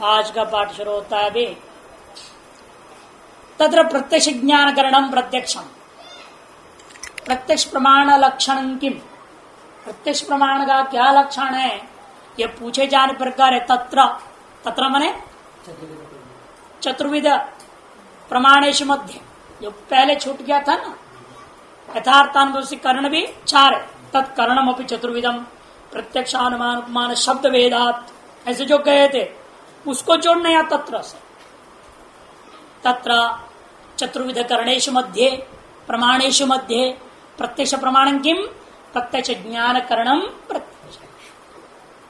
आज का पाठ शुरू होता है अभी। तत्र प्रत्यक्ष ज्ञान करणम प्रत्यक्षम, प्रत्यक्ष प्रमाण लक्षण किम, प्रत्यक्ष प्रमाण का क्या लक्षण है ये पूछे जाने प्रकार है। तत्र तत्र मने चतुर्विध प्रमाणेश मध्य, जो पहले छूट गया था ना, यथार्थानुभव कर्ण भी चार है। तत्कर्णम अपनी चतुर्विधम प्रत्यक्षानुमान उपमान शब्द वेदात, ऐसे जो कहे थे उसको जोड़ना या तत्र से। तत्र चतुर्विध कर्णेश मध्य प्रमाणेश मध्य प्रत्यक्ष प्रमाण किम, प्रत्यक्ष ज्ञान करणम प्रत्यक्ष,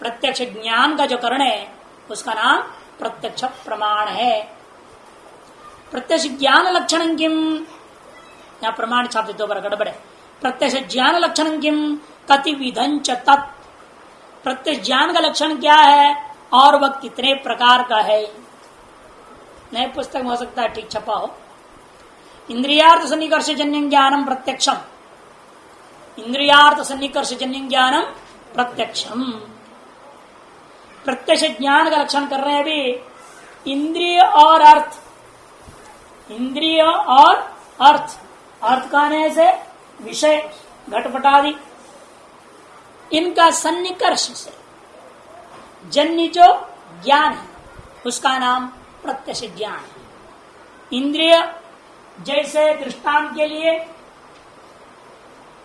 प्रत्यक्ष ज्ञान का जो कर्ण है उसका नाम प्रत्यक्ष प्रमाण है। प्रत्यक्ष ज्ञान लक्षण किम, यहाँ प्रमाण छापते दो बार गड़बड़ है। प्रत्यक्ष ज्ञान लक्षण किम कति विधं च तत्, प्रत्यक्ष ज्ञान का लक्षण क्या है और वह कितने प्रकार का है। नए पुस्तक में हो सकता है ठीक छपा हो। इंद्रियार्थ सन्निकर्ष जन्य ज्ञानम प्रत्यक्षम, इंद्रियार्थ सन्निकर्ष जन्य ज्ञानम प्रत्यक्षम। प्रत्यक्ष ज्ञान का लक्षण कर रहे हैं अभी। इंद्रिय और अर्थ, इंद्रिय और अर्थ, अर्थ कहने से विषय घटपटादि, इनका सन्निकर्ष से जन्य जो ज्ञान है उसका नाम प्रत्यक्ष ज्ञान है। इंद्रिय जैसे दृष्टांत के लिए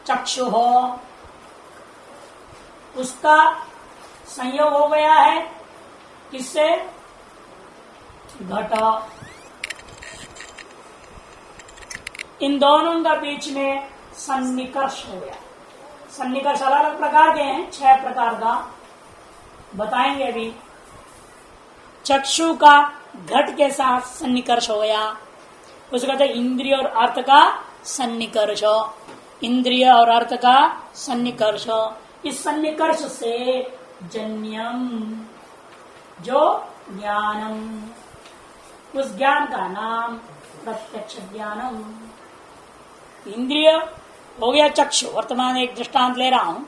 चक्षु हो, उसका संयोग हो गया है किससे, घट। इन दोनों का बीच में सन्निकर्ष हो गया। सन्निकर्ष अलग अलग प्रकार के हैं, 6 प्रकार का बताएंगे अभी। चक्षु का घट के साथ सन्निकर्ष हो गया, उसको कहते इंद्रिय और अर्थ का सन्निकर्ष। इंद्रिय और अर्थ का सन्निकर्ष, इस सन्निकर्ष से जन्यम जो ज्ञानम, उस ज्ञान का नाम प्रत्यक्ष ज्ञानम। इंद्रिय हो गया चक्षु, वर्तमान एक दृष्टांत ले रहा हूं।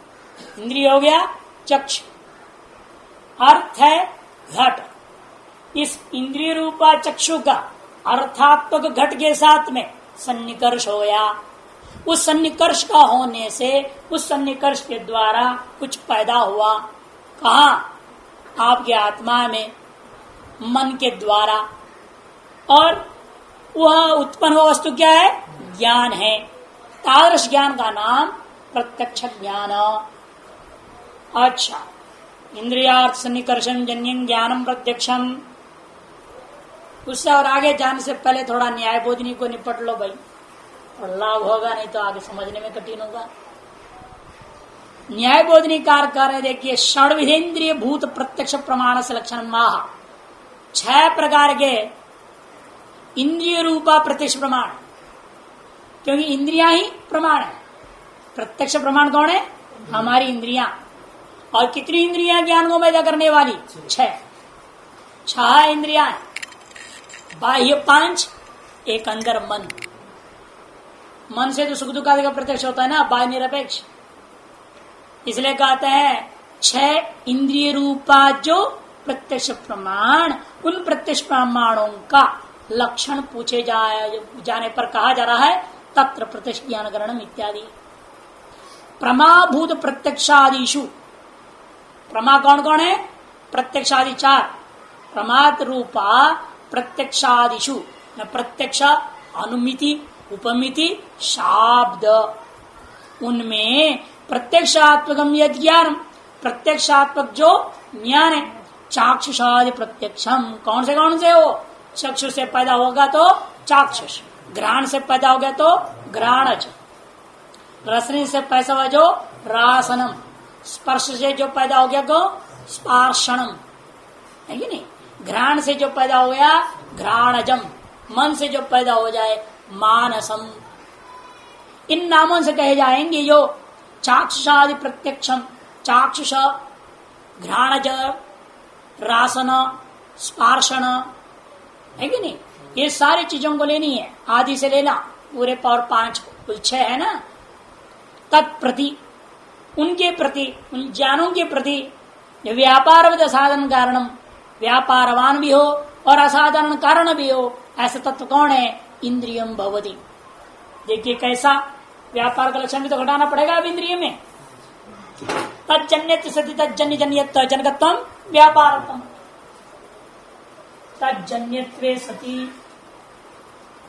इंद्रिय हो गया चक्षु, अर्थ है घट। इस इंद्रिय रूपा चक्षु का अर्थात्मक घट के साथ में सन्निकर्ष हो गया। उस सन्निकर्ष का होने से, उस सन्निकर्ष के द्वारा कुछ पैदा हुआ। कहा, आपके आत्मा में, मन के द्वारा, और वह उत्पन्न हुआ वस्तु क्या है, ज्ञान है। तादृश ज्ञान का नाम प्रत्यक्ष ज्ञान। अच्छा, इंद्रियार्थ सन्निकर्षण जन्यं ज्ञानम प्रत्यक्षम। उससे और आगे जाने से पहले थोड़ा न्याय बोधनी को निपट लो भाई, और लाभ होगा, नहीं तो आगे समझने में कठिन होगा। न्याय बोधनी कार कर रहे, देखिए, षड्विधेन्द्रिय भूत प्रत्यक्ष प्रमाण से लक्षण माह, 6 प्रकार के इंद्रिय रूपा प्रत्यक्ष प्रमाण, क्योंकि इंद्रियां ही प्रमाण है। प्रत्यक्ष प्रमाण कौन है, हमारी इंद्रियां। और कितनी इंद्रियां ज्ञान को पैदा करने वाली, 6 इंद्रियां, बाह्य 5, एक अंदर मन। मन से तो सुख दुख आदि का प्रत्यक्ष होता है ना, बाह्य निरपेक्ष। इसलिए कहते हैं 6 इंद्रिय रूपा जो प्रत्यक्ष प्रमाण, उन प्रत्यक्ष प्रमाणों का लक्षण पूछे जाने पर कहा जा रहा है तत्र प्रत्यक्ष ज्ञान करणम इत्यादि। प्रमाभूत प्रत्यक्षादिषु, प्रमा कौन कौन है, प्रत्यक्षादि 4, प्रमाद रूपा प्रत्यक्षादिषु, प्रत्यक्ष, अनुमिति, उपमिति, शाब्द, उनमें प्रत्यक्षात्मकम यद ज्ञान, प्रत्यक्षात्मक जो ज्ञान है, चाक्षुषादि प्रत्यक्षम, कौन से हो, चक्षु से पैदा होगा तो चाक्षुष, घ्राण से पैदा हो गया तो घ्राणज, रसनी से पैदा हुआ जो रासनम, स्पर्श से जो पैदा हो गया तो स्पर्शनम, है कि नहीं। घ्राण से जो पैदा हो गया घ्राणजम, मन से जो पैदा हो जाए मानसम। इन नामों से कहे जाएंगे जो चाक्षुषादि प्रत्यक्षम, चाक्षुष, घ्राणज, रासन, स्पर्शन, है कि नहीं। ये सारी चीजों को लेनी है, आदि से लेना, पूरे पावर 5 कुल 6 है ना। तत्प्रति, उनके प्रति, उन ज्ञानों के प्रति व्यापार साधन कारणम, व्यापारवान भी हो और असाधारण कारण भी हो, ऐसा तत्व कौन है? इंद्रियम भवति। देखिए कैसा व्यापार का लक्षण भी तो घटाना पड़ेगा अब इंद्रिय में। तज्जन्य सती तज्जन्य जन्यत्व जनकत्व व्यापारत्म। तज्जन्यत्वे सती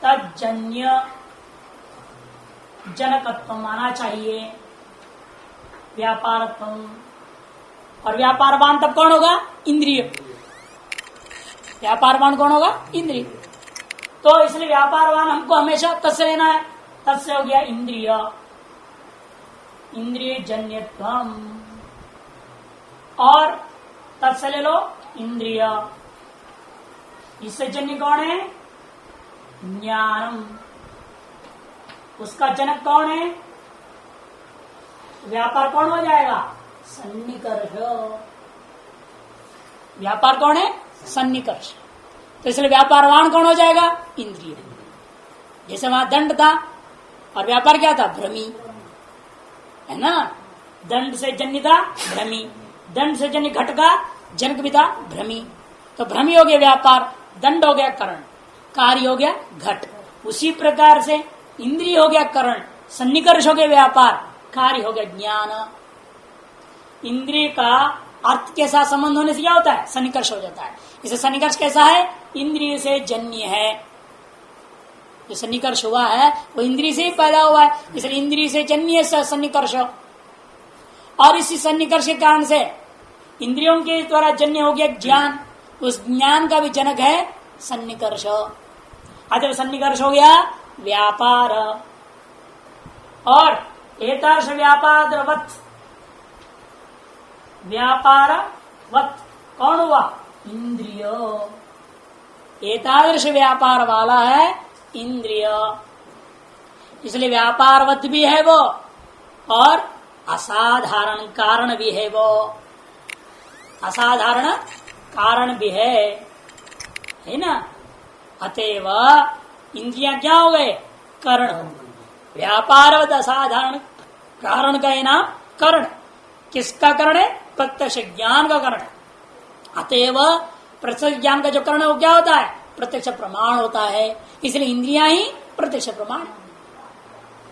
तज्जन्य जनकत्व माना चाहिए व्यापारत्व। और व्यापारवान तब कौन होगा? इंद्रिय। व्यापारवान कौन होगा? इंद्रिय। तो इसलिए व्यापारवान हमको हमेशा तस्य लेना है। तस्य हो गया इंद्रिय, इंद्रिय जन्यत्वम। और तस्य ले लो इंद्रिय। इससे जन्य कौन है? ज्ञानम। उसका जनक कौन है? व्यापार कौन हो जाएगा? सन्निकर्ष। व्यापार कौन है? सन्निकर्ष। तो इसलिए व्यापारवान कौन हो जाएगा? इंद्रिय। जैसे वहां दंड था और व्यापार क्या था? भ्रमी, है ना। दंड से जन्य था भ्रमी, दंड से जन्य घट का जनक भी था भ्रमी। तो भ्रमी हो गया व्यापार, दंड हो गया करण, कार्य हो गया घट। उसी प्रकार से इंद्रिय हो गया करण, सन्निकर्ष हो गया व्यापार, कार्य हो गया ज्ञान। इंद्रिय का अर्थ के साथ संबंध होने से क्या होता है? सन्निकर्ष हो जाता है। इसे सन्निकर्ष कैसा है? इंद्रिय से जन्य है। जो सन्निकर्ष हुआ है वो इंद्रिय से ही पैदा हुआ है, इसलिए इंद्रिय से जन्य सन्निकर्ष। और इसी सन्निकर्ष के कारण से इंद्रियों के द्वारा जन्य हो गया ज्ञान, उस ज्ञान का भी जनक है सन्निकर्ष। जब सन्निकर्ष हो गया व्यापार। और एतादृश व्यापारवत्, व्यापारवत् कौन हुआ? इंद्रिय। एतादृश व्यापार वाला है इंद्रिय, इसलिए व्यापारवत् भी है वो और असाधारण कारण भी है वो। असाधारण कारण भी है ना। अतएव इंद्रियां क्या हो गए? करण हो गए। व्यापारवत् असाधारण कारण का नाम करण। किसका करण है? प्रत्यक्ष ज्ञान का करण। अतएव प्रत्यक्ष ज्ञान का जो करण है वो क्या होता है? प्रत्यक्ष प्रमाण होता है। इसलिए इंद्रियां ही प्रत्यक्ष प्रमाण,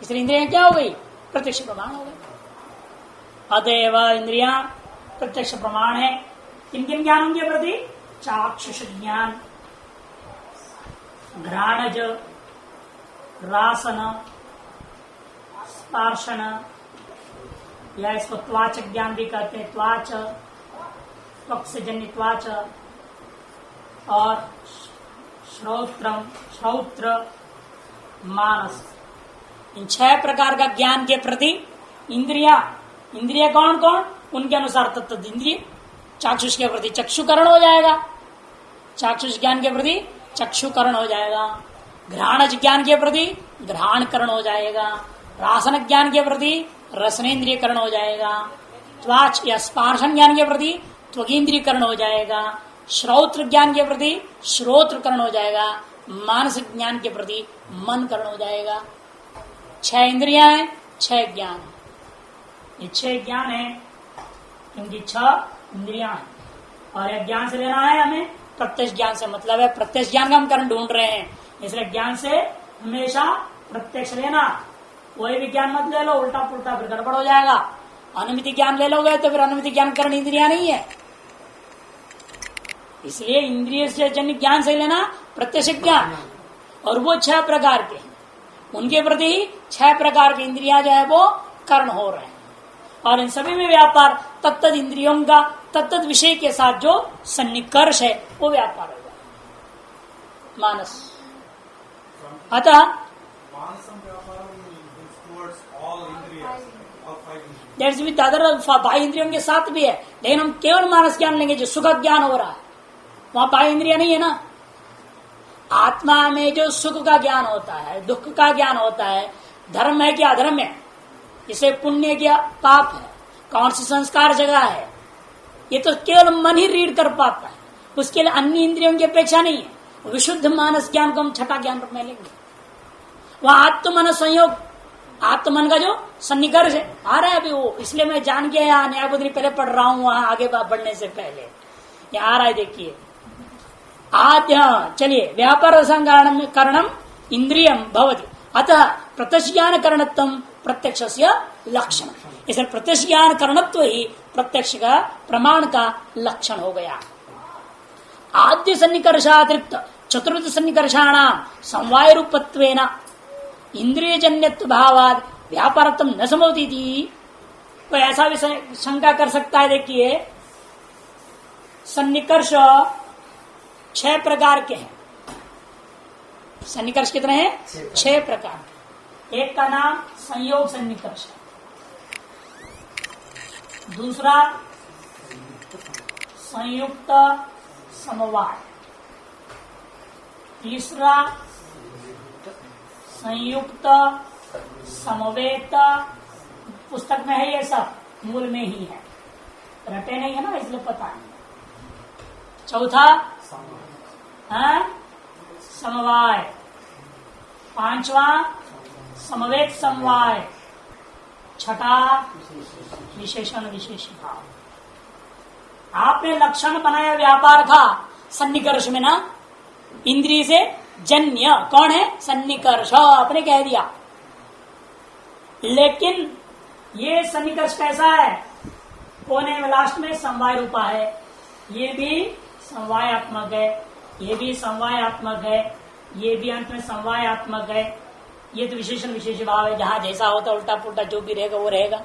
इसलिए इंद्रियां क्या हो गई? प्रत्यक्ष प्रमाण हो गई। अतएव इंद्रियां प्रत्यक्ष प्रमाण है। किन किन ज्ञानों के प्रति? चाक्षुष ज्ञान, घ्राणज, रासन, स्पर्शन, या इसको त्वाच ज्ञान भी कहते हैं। त्वाच, त्वक से जन्य त्वाच, और श्रोत्र, मानस। इन 6 प्रकार का ज्ञान के प्रति इंद्रिया, इंद्रिय कौन कौन? उनके अनुसार तत्त इंद्रिय। चाक्षुष के प्रति चक्षुकरण हो जाएगा, चाक्षुष ज्ञान के प्रति चक्षुकरण हो जाएगा। घ्राणज ज्ञान के प्रति घ्राणकरण हो जाएगा। रासन ज्ञान के प्रति रसनेन्द्रियकरण हो जाएगा। त्वाच या स्पर्शन ज्ञान के प्रति त्वगेन्द्रियकरण हो जाएगा। श्रोत्र ज्ञान के प्रति श्रोत्रकरण हो जाएगा। मानसिक ज्ञान के प्रति मन करण हो जाएगा। 6 इंद्रियां हैं, 6 ज्ञान है। ये 6 ज्ञान है, इनकी 6 इंद्रियां हैं। और यह ज्ञान से लेना है हमें प्रत्यक्ष ज्ञान से, मतलब है प्रत्यक्ष ज्ञान का हम कारण ढूंढ रहे हैं, इसलिए ज्ञान से हमेशा प्रत्यक्ष लेना। कोई भी ज्ञान मत ले लो उल्टा पुल्टा, फिर गड़बड़ हो जाएगा। अनुमिति ज्ञान ले लोगे तो फिर अनुमिति ज्ञान करण इंद्रिया नहीं है। इसलिए इंद्रिय से जन्य ज्ञान से लेना प्रत्यक्ष ज्ञान। और वो 6 प्रकार के, उनके प्रति 6 प्रकार के इंद्रिया जो है वो कर्ण हो रहे हैं। और इन सभी में व्यापार तत्त इंद्रियों का तत्त विषय के साथ जो सन्निकर्ष है वो व्यापार होगा। मानस। अतः बाह्य इंद्रियों के साथ भी है, लेकिन हम केवल मानस ज्ञान लेंगे जो सुख ज्ञान हो रहा है, वहां बाह्य इंद्रिया नहीं है ना। आत्मा में जो सुख का ज्ञान होता है, दुख का ज्ञान होता है, धर्म है कि अधर्म है, इसे पुण्य क्या पाप है, कौन सी संस्कार जगह है, ये तो केवल मन ही रीड कर पाता है। उसके लिए अन्य इंद्रियों की अपेक्षा नहीं है। विशुद्ध मानस ज्ञान को हम छठा ज्ञान में लेंगे। वह आत्मन संयोग, आत्मन का जो सन्निकर्ष है आ रहा है अभी वो, इसलिए मैं जान के यहाँ न्यायबुद्धि पहले पढ़ रहा हूँ, वहां आगे बढ़ने से पहले यहाँ आ रहा है। देखिए आद्य चलिए व्यापार कारणम इंद्रियम भवति अतः प्रत्यक्ष ज्ञान करणत्व प्रत्यक्ष लक्षण। इसलिए प्रत्यक्ष ज्ञान करणत्व ही प्रत्यक्ष का प्रमाण का लक्षण हो गया। आद्य सन्निकर्षातिरिक्त चतुर्थ सन्निकर्षाणाम समवाय रूपत्वेन इंद्रिय जन्यत्व भावाद व्यापारत्म न संभवती थी। तो ऐसा भी शंका कर सकता है। देखिए सन्निकर्ष 6 प्रकार के हैं। सन्निकर्ष कितने हैं? 6 प्रकार के। एक का नाम संयोग सन्निकर्ष, दूसरा संयुक्त समवाय, तीसरा संयुक्त समवेत। पुस्तक में है ये सब, मूल में ही है, रटे नहीं है ना, इसलिए पता नहीं। चौथा समवाय, पांचवा समवेत समवाय, छठा विशेषण विशेष भाव। आपने लक्षण बनाया व्यापार का सन्निकर्ष में ना, इंद्रिय से जन्य कौन है? सन्निकर्ष आपने कह दिया। लेकिन ये सन्निकर्ष कैसा है? कोने में लास्ट में समवाय रूपा है, ये भी समवायात्मक है, ये भी समवायात्मक है, ये भी अंत में समवायात्मक है। ये तो विशेषण विशेष भाव है, जहां जैसा होता उल्टा पुल्टा जो भी रहेगा वो रहेगा।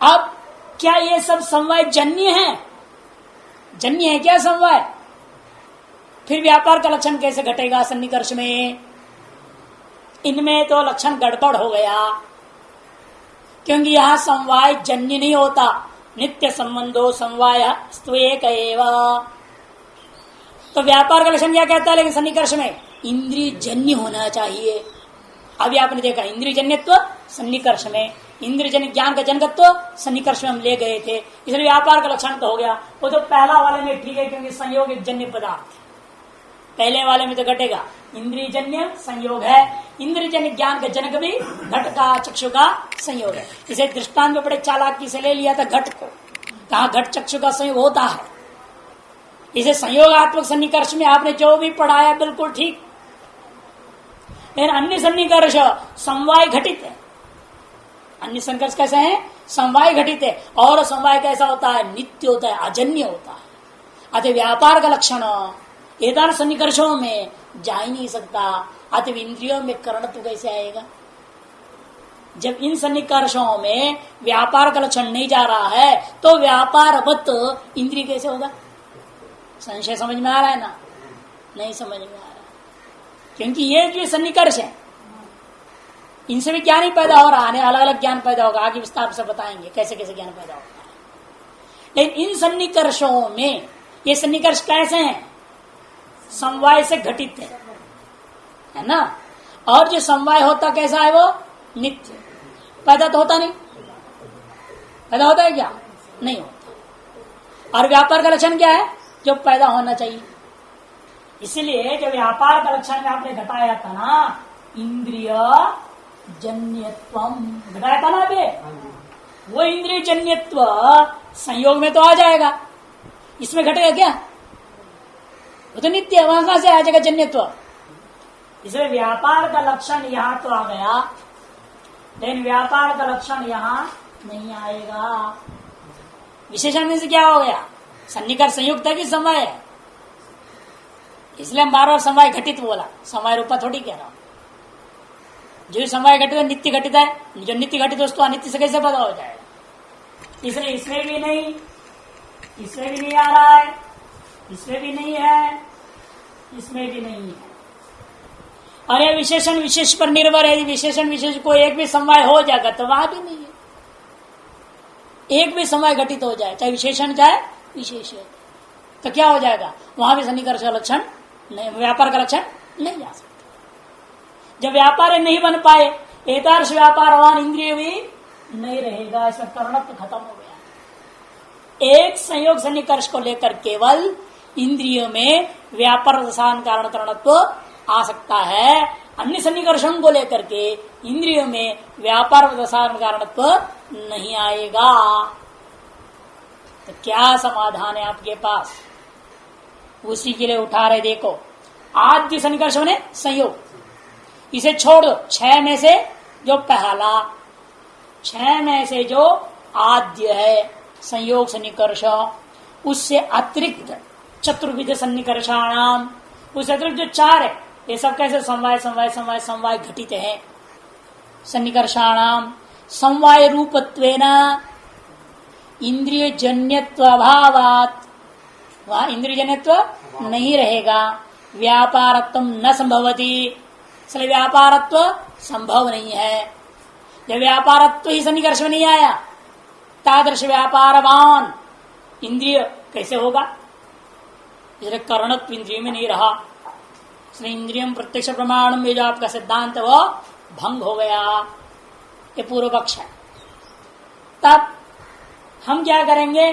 अब क्या ये सब समवाय जन्य है? जन्य है क्या समवाय? फिर व्यापार का लक्षण कैसे घटेगा सन्निकर्ष में? इनमें तो लक्षण गड़बड़ हो गया, क्योंकि यहां समवाय जन्य नहीं होता। नित्य संबंधो समवाय स्त्वेक एव। तो व्यापार का लक्षण क्या कहता है? लेकिन सन्निकर्ष में इंद्रिय जन्य होना चाहिए। अभी आपने देखा इंद्रिय जन्यत्व सन्निकर्ष में, इंद्रिय जन्य ज्ञान का जनकत्व सन्निकर्ष में हम ले गए थे, इसलिए व्यापार का लक्षण तो हो गया। वो तो पहला वाले में ठीक है, क्योंकि संयोग एक जन्य पदार्थ, पहले वाले में तो घटेगा। इंद्रिय जन्य संयोग है, इंद्रिय जन्य ज्ञान का जनक भी घट का चक्षु का संयोग है। इसे दृष्टांत में बड़े चालाकी से ले लिया था घट को, कहा घट चक्षु का संयोग होता है। इसे संयोगात्मक सन्निकर्ष में आपने जो भी पढ़ाया बिल्कुल ठीक। लेकिन अन्य सन्निकर्ष समवाय घटित है। अन्य सन्निकर्ष कैसे हैं? समवाय घटित है। और समवाय कैसा होता है? नित्य होता है, अजन्य होता है। अतः व्यापार का लक्षण एदान सन्निकर्षों में जा ही नहीं सकता। अतः इंद्रियों में करणत्व कैसे आएगा? जब इन सन्निकर्षों में व्यापार का लक्षण नहीं जा रहा है, तो व्यापारवत इंद्रिय कैसे होगा? संशय समझ में आ रहा है ना? नहीं समझ में आ रहा, क्योंकि ये जो सन्निकर्ष है इनसे भी ज्ञान ही पैदा हो रहा है। अलग अलग ज्ञान पैदा होगा, आगे विस्तार से बताएंगे कैसे कैसे ज्ञान पैदा होता है। लेकिन इन सन्निकर्षों में ये सन्निकर्ष कैसे हैं? समवाय से घटित है ना। और जो समवाय होता कैसा है? वो नित्य। पैदा तो होता नहीं, पैदा होता है क्या? नहीं होता। और व्यापार का लक्षण क्या है? जो पैदा होना चाहिए। इसलिए जो व्यापार का लक्षण में आपने घटाया था ना, इंद्रिय जन्यत्वम घटाया था ना अभी, वो इंद्रिय जन्यत्व संयोग में तो आ जाएगा, इसमें घटेगा क्या? वो तो नित्य है, वहां कहां से आ जाएगा जन्यत्व? इसलिए व्यापार का लक्षण यहां तो आ गया, लेकिन व्यापार का लक्षण यहां नहीं आएगा। विशेषण से क्या हो गया? सन्निकर्ष संयुक्त है कि समवाय है? इसलिए हम बार बार समवाय घटित बोला, समवाय रूपा थोड़ी कह रहा हूं। जो समवाय घटित है नित्य घटित है, जो नित्य घटित है उसको अनित्य से कैसे पता हो जाएगा? इसलिए इसमें भी नहीं, इसमें भी नहीं आ रहा है, इसमें भी नहीं है, इसमें भी नहीं है। और ये विशेषण विशेष पर निर्भर है। विशेषण विशेष को एक भी समवाय हो जाएगा तो वहां भी नहीं है। एक भी समवाय घटित हो जाए, चाहे विशेषण चाहे विशेष है, तो क्या हो जाएगा? वहां भी सन्निकर्ष का लक्षण नहीं, व्यापार का लक्षण नहीं जा सकता। जब व्यापार नहीं बन पाए, एतादृश व्यापारवान इंद्रिय भी नहीं रहेगा। इसमें करणत्व खत्म हो गया। एक संयोग सन्निकर्ष को लेकर केवल इंद्रियों में व्यापार रसायन कारण करणत्व आ सकता है। अन्य सन्निकर्षों को लेकर के इंद्रियों में व्यापार रसायन कारणत्व नहीं आएगा। तो क्या समाधान है आपके पास? उसी के लिए उठा रहे। देखो आद्य सन्निकर्ष ने संयोग, इसे छोड़ दो। 6 में से जो पहला, 6 में से जो आद्य है संयोग सन्निकर्ष, उससे अतिरिक्त चतुर्विध सन्निकर्षाणाम, उससे अतिरिक्त जो 4 है, ये सब कैसे समवाय समवाय समवाय समवाय घटित है। सन्निकर्षाणाम समवाय रूपत्वेन इंद्रिय जन्यत्व अभावात, वहां इंद्रिय जन्यत्व नहीं रहेगा। व्यापारत्व न संभवती, इसलिए व्यापारत्व संभव नहीं है। जब व्यापारत्व ही सन्निकर्ष में नहीं आया, तादृश व्यापारवान इंद्रिय कैसे होगा? इसलिए करणत्व इंद्रिय में नहीं रहा, इसलिए इंद्रियम प्रत्यक्ष प्रमाण में जो आपका सिद्धांत वो भंग हो गया। ये पूर्व पक्ष है। तब हम क्या करेंगे?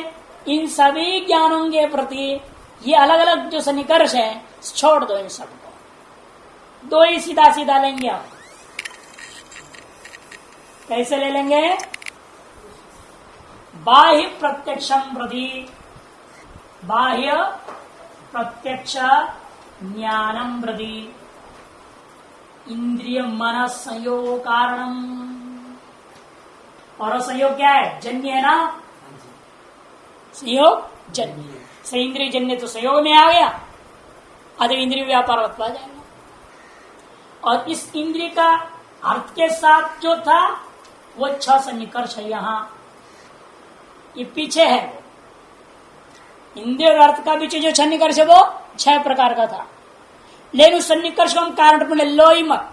इन सभी ज्ञानों के प्रति ये अलग अलग जो सन्निकर्ष है छोड़ दो, इन सबको 2 ही सीधा सीधा लेंगे। हम कैसे ले लेंगे? बाह्य प्रत्यक्षम प्रति, बाह्य प्रत्यक्ष ज्ञानम प्रति इंद्रिय मन संयोग कारणम। और संयोग क्या है? जन्य है ना, संयोग जन्य से इंद्रिय जन्य तो संयोग में आ गया, अतः इंद्रिय व्यापार आ जाएगा। और इस इंद्रिय का अर्थ के साथ जो था वो 6 सन्निकर्ष है। यहां ये पीछे है, इंद्रिय और अर्थ का पीछे जो सन्निकर्ष है वो 6 प्रकार का था। लेकिन उस सन्निकर्ष को हम कारण में लो ही मत,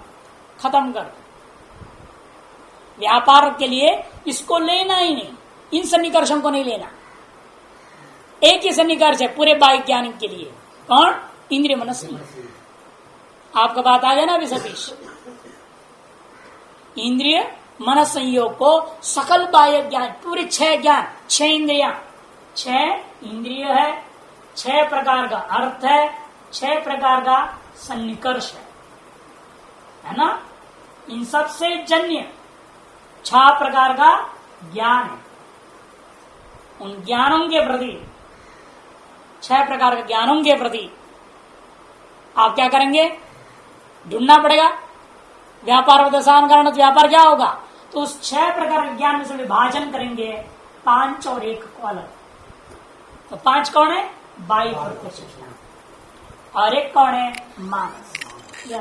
खत्म कर। व्यापार के लिए इसको लेना ही नहीं, इन सन्निकर्षों को नहीं लेना। एक ही सन्निकर्ष है पूरे बाह्य ज्ञान के लिए, कौन? इंद्रिय मन संयोग। आपका बात आ गया ना अभी सतीश? इंद्रिय मन संयोग को सकल बाह्य ज्ञान, पूरे 6 ज्ञान, 6 इंद्रिया, 6 इंद्रिय है, 6 प्रकार का अर्थ है, 6 प्रकार का सन्निकर्ष है ना? इन सब से जन्य 6 प्रकार का ज्ञान है। उन ज्ञानों के प्रति, 6 प्रकार के ज्ञानों के प्रति आप क्या करेंगे? ढूंढना पड़ेगा। व्यापार दशान कारण व्यापार क्या होगा? तो उस 6 प्रकार के ज्ञान में से विभाजन करेंगे 5 और 1 को अलग। तो 5 कौन है? बाह्य प्रत्यक्ष ज्ञान, और 1 कौन है? मानस। ये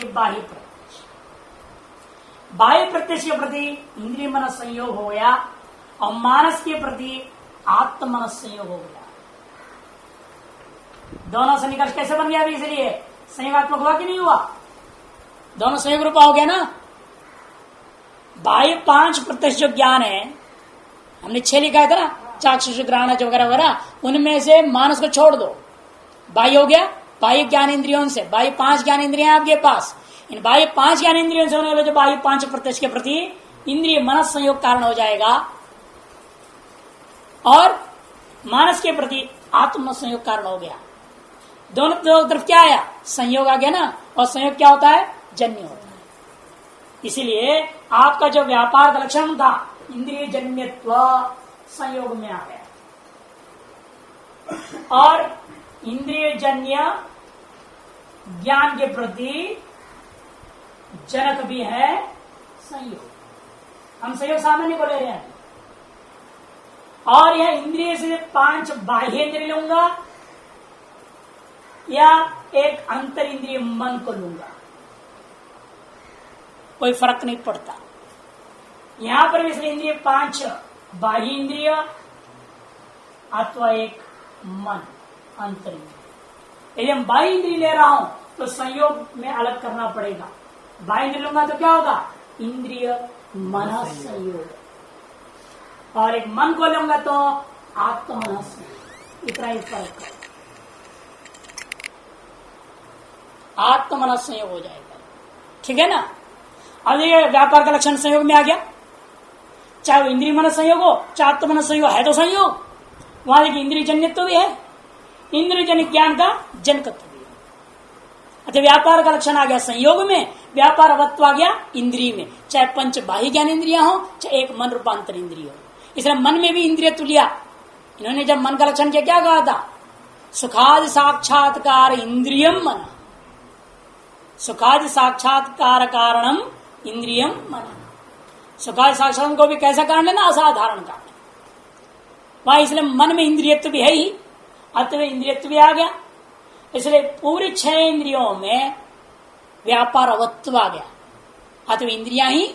बाह्य प्रत्यक्ष। बाह्य प्रत्यक्ष के प्रति इंद्रिय मन संयोग हो गया, और मानस के प्रति आत्म मन संयोग हो गया। दोनों सन्निकर्ष कैसे बन गया? अभी इसलिए संयोगात्मक हुआ कि नहीं हुआ? दोनों संयोग रूपा हो गया ना। बाह्य 5 प्रत्यक्ष जो ज्ञान है, हमने 6 लिखा था ना, चाक्षुष ग्रहण वगैरह वगैरह, उनमें से मानस को छोड़ दो, बाह्य हो गया। बाह्य ज्ञान इंद्रियों से, बाह्य 5 ज्ञान इंद्रियां आपके पास, इन बाह्य 5 ज्ञान इंद्रियों से होने वाले जो बाह्य 5 प्रत्यक्ष के प्रति इंद्रिय मनस संयोग कारण हो जाएगा, और मानस के प्रति आत्म संयोग कारण हो गया। दोनों तरफ क्या आया? संयोग आ गया ना। और संयोग क्या होता है? जन्य होता है। इसीलिए आपका जो व्यापार का लक्षण था इंद्रिय जन्यत्व, संयोग में आ गया, और इंद्रिय जन्य ज्ञान के प्रति जनक भी है संयोग। हम संयोग सामान्य को ले रहे हैं, और यह इंद्रिय से 5 बाह्य इंद्रिय लूंगा या एक अंतर इंद्रिय मन को लूंगा, कोई फर्क नहीं पड़ता। यहां पर भी इसलिए इंद्रिय 5 बाह्य इंद्रिय अथवा एक मन, अंतर इंद्रिय। यदि हम बाह्य इंद्रिय ले रहा हूं तो संयोग में अलग करना पड़ेगा। बाह्य इंद्रिय लूंगा तो क्या होगा? इंद्रिय मन संयोग, और एक मन को लूंगा तो आत्म मन संयोग। इतना ही फर्क है, आत्म मन संयोग हो जाएगा। ठीक है ना? अब ये व्यापार का लक्षण संयोग में आ गया, चाहे वो इंद्रिय मन संयोग हो चाहे आत्म मन संयोग है, तो संयोग वहां देखिए इंद्रिय जन्यत्व भी है, इंद्रिय जन्य ज्ञान का जनकत्व भी है। अच्छा, व्यापार का लक्षण आ गया संयोग में, व्यापार अवत्व आ गया इंद्रिय में, चाहे 5 बाह्य ज्ञान इंद्रिया हो चाहे एक मन रूपांतर इंद्रिय हो। इसलिए मन में भी इंद्रिय तुलिया इन्होंने जब मन का लक्षण क्या कहा था? सुखादि साक्षात्कार इंद्रियम मन, सुखादि साक्षात्कार कारणम इंद्रियम मन। सुखादि साक्षात्कार को भी कैसा कारण लेना? असाधारण कारण। वहां इसलिए मन में इंद्रियत्व भी है ही, अतः इंद्रियत्व भी आ गया। इसलिए पूरी 6 इंद्रियों में व्यापार अवत्व आ गया। अतः इंद्रियां ही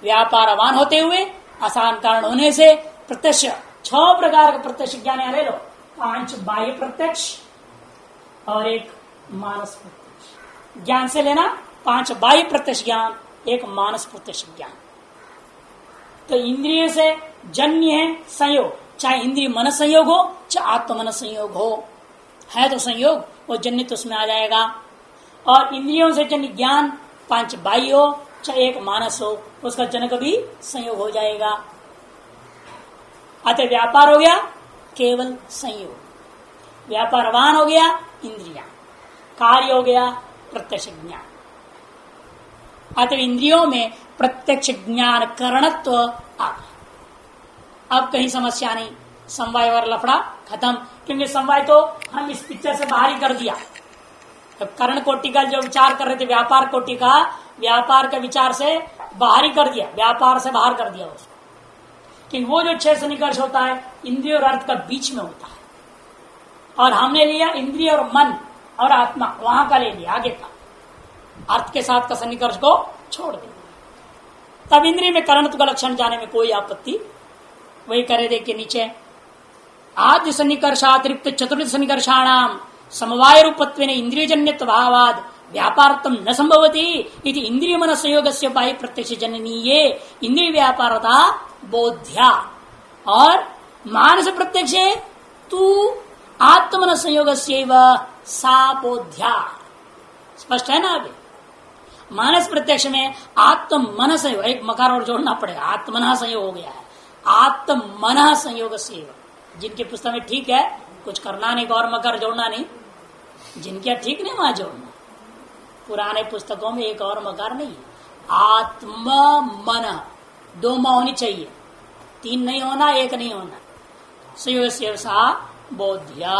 व्यापारवान होते हुए आसान कारण होने से प्रत्यक्ष 6 प्रकार का प्रत्यक्ष ज्ञान यहाँ ले लो। 5 बाह्य प्रत्यक्ष और 1 मानस प्रत्यक्ष ज्ञान से लेना। 5 बाह्य प्रत्यक्ष ज्ञान, 1 मानस प्रत्यक्ष ज्ञान। तो इंद्रिय से जन्य है संयोग, चाहे इंद्रिय मन संयोग हो चाहे आत्म मन संयोग हो, है तो संयोग, वो जन्य तो उसमें आ जाएगा। और इंद्रियों से जन्य ज्ञान 5 बाह्य हो चाहे 1 मानस हो, उसका जनक भी संयोग हो जाएगा। अतः व्यापार हो गया केवल संयोग, व्यापारवान हो गया इंद्रिया, कार्य हो गया प्रत्यक्ष ज्ञान। अतः इंद्रियों में प्रत्यक्ष ज्ञान करणत्व आ गया। अब कहीं समस्या नहीं, समवाय और लफड़ा खत्म। क्योंकि समवाय तो हम इस पिक्चर से बाहर ही कर दिया। तो कर्ण कोटि का जो विचार कर रहे थे, व्यापार कोटि का, व्यापार के विचार से बाहर ही कर दिया, व्यापार से बाहर कर दिया उसको। कि वो जो 6 सन्निकर्ष होता है इंद्रिय और अर्थ का बीच में होता है, और हमने लिया इंद्रिय और मन और आत्मा, वहां का ले लिया आगे का, अर्थ के साथ का सन्निकर्ष को छोड़ दिया। तब इंद्रिय में करणत्व का लक्षण जाने में कोई आपत्ति वही करे। देखिए नीचे, आद्य सन्निकर्षातिरिक्त चतुर्थ सन्निकर्षाणाम समवाय रूपत्वेन इंद्रियजन्यत्व भावाद व्यापारत्वं न संभवति इति इंद्रिय मन संयोगस्य बाह्य प्रत्यक्ष जननीये इंद्रिय व्यापारता बोध्या। और मानस प्रत्यक्ष तू आत्मन संयोगस्यैव सा बोध्या। स्पष्ट है ना? अभी मानस प्रत्यक्ष में आत्म मन संयोग, एक मकार और जोड़ना पड़ेगा, आत्मन संयोग हो गया है, आत्म मन संयोग से। जिनके पुस्तक में ठीक है, कुछ करना नहीं, और मकर जोड़ना नहीं, जिनके ठीक नहीं वहां जोड़ना। पुराने पुस्तकों में एक और मकार नहीं है, आत्म मन 2 म होनी चाहिए, 3 नहीं होना, 1 नहीं होना। संयोग से सा बोध्या।